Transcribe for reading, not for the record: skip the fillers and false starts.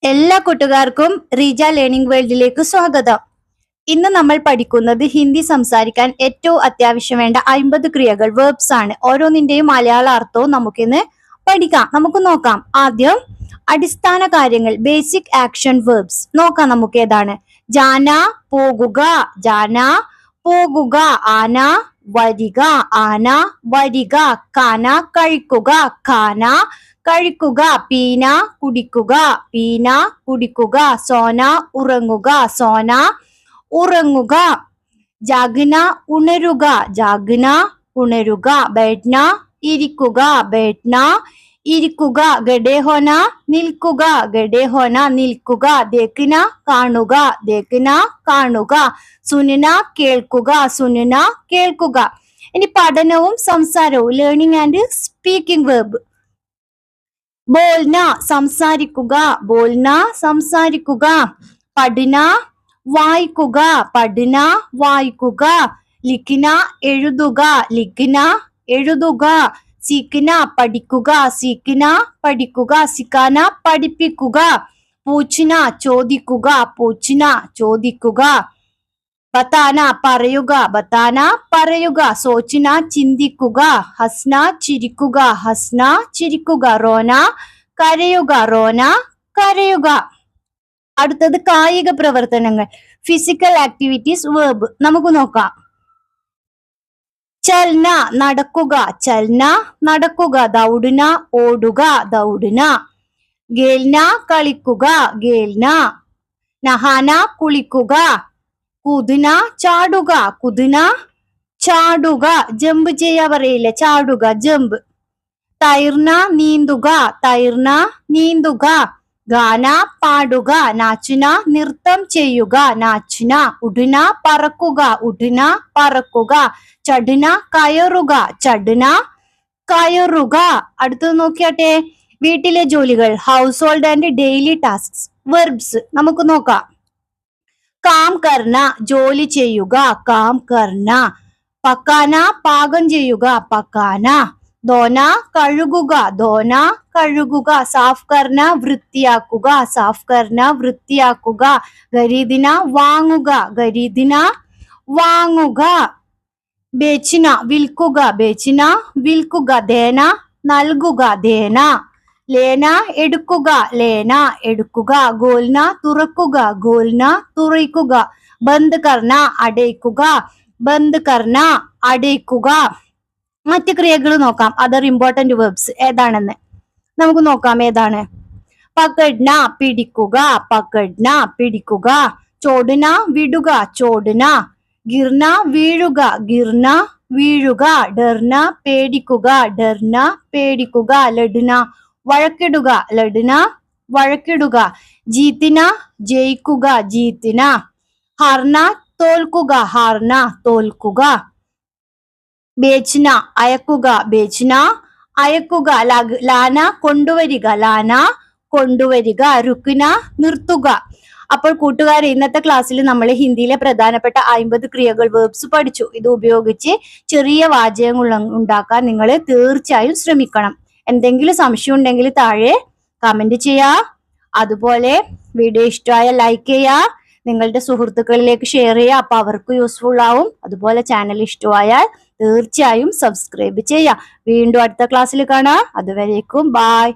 എല്ലാ കൂട്ടുകാർക്കും റീജ ലേണിംഗ് വേൾഡിലേക്ക് സ്വാഗതം. ഇന്ന് നമ്മൾ പഠിക്കുന്നത് ഹിന്ദി സംസാരിക്കാൻ ഏറ്റവും അത്യാവശ്യം വേണ്ട 50 ക്രിയകൾ, വേർബ്സ് ആണ്. ഓരോന്നിന്റെയും മലയാള അർത്ഥവും നമുക്കിന്ന് പഠിക്കാം. നമുക്ക് നോക്കാം. ആദ്യം അടിസ്ഥാന കാര്യങ്ങൾ, ബേസിക് ആക്ഷൻ വേർബ്സ് നോക്കാം. നമുക്ക് ഏതാണ്? ജാന, പോകുക, ജാന, പോകുക. ആന, വരിക, ആന, വരിക. കാന, കഴിക്കുക, ഖാന, കഴിക്കുക. പീന, കുടിക്കുക, പീന, കുടിക്കുക. സോന, ഉറങ്ങുക, സോന, ഉറങ്ങുക. ജാഗ്ന, ഉണരുക, ജാഗ്ന, ഉണരുക. ബൈഠ്ന, ഇരിക്കുക, ബൈഠ്ന, ഇരിക്കുക. ഗഡേ ഹോന, നിൽക്കുക, ഗഡേ ഹോന, നിൽക്കുക. ദേഖ്ന, കാണുക, ദേഖ്ന, കാണുക. സുനന, കേൾക്കുക, സുനന, കേൾക്കുക. ഇനി പഠനവും സംസാരവും, ലേണിംഗ് ആൻഡ് സ്പീക്കിംഗ് വേർബ്. ബോൽന, സംസാരിക്കുക, ബോൽന, സംസാരിക്കുക. പഠന, വായിക്കുക, പഠന, വായിക്കുക. ലിഖ്ന, എഴുതുക, ലിഖ്ന, എഴുതുക. സീഖ്ന, പഠിക്കുക, സീഖ്ന, പഠിക്കുക. സിഖാന, പഠിപ്പിക്കുക. പൂച്ഛ്ന, ചോദിക്കുക, പൂച്ഛ്ന, ചോദിക്കുക. ബതാന, പറയുക, ബതാന, പറയുക. സോച്ന, ചിന്തിക്കുക. ഹസ്ന, ചിരിക്കുക, ഹസ്ന, ചിരിക്കുക. റോന, കരയുക, റോന, കരയുക. അടുത്തത് കായിക പ്രവർത്തനങ്ങൾ, ഫിസിക്കൽ ആക്ടിവിറ്റീസ് വേർബ്. നമുക്ക് നോക്കാം. ചൽന, നടക്കുക, ചൽന, നടക്കുക. ദൗഡ്ന, ഓടുക, ദൗഡ്ന. ഗേൽന, കളിക്കുക, ഗേൽന. നഹാന, കുളിക്കുക. കുദ്ന, ചാടുക, കുദ്ന, ചാടുക. ജമ്പ് ചെയ്യാ പറയില്ല, ചാടുക, ജമ്പ്. തൈർന, നീന്തുക, തൈർന, നീന്തുക. ഗാന, പാടുക. നാച്ചുന, നൃത്തം ചെയ്യുക, നാച്ചുന. ഉഡ്ന, പറക്കുക, ഉഡ്ന, പറക്കുക. ചഡ്ന, കയറുക, ചഡ്ന, കയറുക. അടുത്തത് നോക്കിയാട്ടെ, വീട്ടിലെ ജോലികൾ, house hold and daily tasks verbs. നമുക്ക് നോക്കാം. കാം കർണ, ജോലി ചെയ്യുക, കാം കർണ. പക്കാന, പാകം ചെയ്യുക, പക്കാന. ധോന, കഴുകുക, ധോന, കഴുകുക. സാഫ് കർണ, വൃത്തിയാക്കുക, സാഫ് കർണ, വൃത്തിയാക്കുക. ഖരീദിന, വാങ്ങുക, ഖരീദിന, വാങ്ങുക. ബേച്ചിന, വിൽക്കുക, ബേച്ചിന, വിൽക്കുക. ദേന, നൽകുക, ദേന. ലേന, എടുക്കുക, ലേന, എടുക്കുക. ഗോൽന, തുറക്കുക, ഗോൽന, തുറക്കുക. ബന്ദ് കർണ, അടയ്ക്കുക, ബന്ദ് കർണ, അടയ്ക്കുക. മറ്റ് ക്രിയകൾ നോക്കാം. അതർ ഇമ്പോർട്ടന്റ് വേർബ്സ് ഏതാണെന്ന് നമുക്ക് നോക്കാം. ഏതാണ്? പകഡ്ന, പിടിക്കുക, പകഡ്ന, പിടിക്കുക. ചോഡ്ന, വിടുക, ചോഡ്ന. ഗിർന, വീഴുക, ഗിർന, വീഴുക. ഡർന, പേടിക്കുക, ഡർന, പേടിക്കുക. ലഡ്ന, വഴക്കിടുക, ലഡ്ന, വഴക്കിടുക. ജീത്തിന, ജയിക്കുക, ജീത്തിന. ഹർന, തോൽക്കുക, ഹർന, തോൽക്കുക. ബേച്ന, അയക്കുക, ബേച്ന, അയക്കുക. ലാന, കൊണ്ടുവരിക, ലാന, കൊണ്ടുവരിക. രുക്ന, നിർത്തുക. അപ്പോൾ കൂട്ടുകാരെ, ഇന്നത്തെ ക്ലാസ്സിൽ നമ്മൾ ഹിന്ദിയിലെ പ്രധാനപ്പെട്ട 50 ക്രിയകൾ, വേർബ്സ് പഠിച്ചു. ഇത് ഉപയോഗിച്ച് ചെറിയ വാചകങ്ങൾ ഉണ്ടാക്കാൻ നിങ്ങൾ തീർച്ചയായും ശ്രമിക്കണം. എന്തെങ്കിലും സംശയം ഉണ്ടെങ്കിൽ താഴെ കമന്റ് ചെയ്യാ. അതുപോലെ വീഡിയോ ഇഷ്ടമായ ലൈക്ക് ചെയ്യാ, നിങ്ങളുടെ സുഹൃത്തുക്കളിലേക്ക് ഷെയർ ചെയ്യുക. അപ്പൊ അവർക്ക് യൂസ്ഫുൾ ആവും. അതുപോലെ ചാനൽ ഇഷ്ടമായാൽ തീർച്ചയായും സബ്സ്ക്രൈബ് ചെയ്യാം. വീണ്ടും അടുത്ത ക്ലാസ്സിൽ കാണാം. അതുവരേക്കും ബായ്.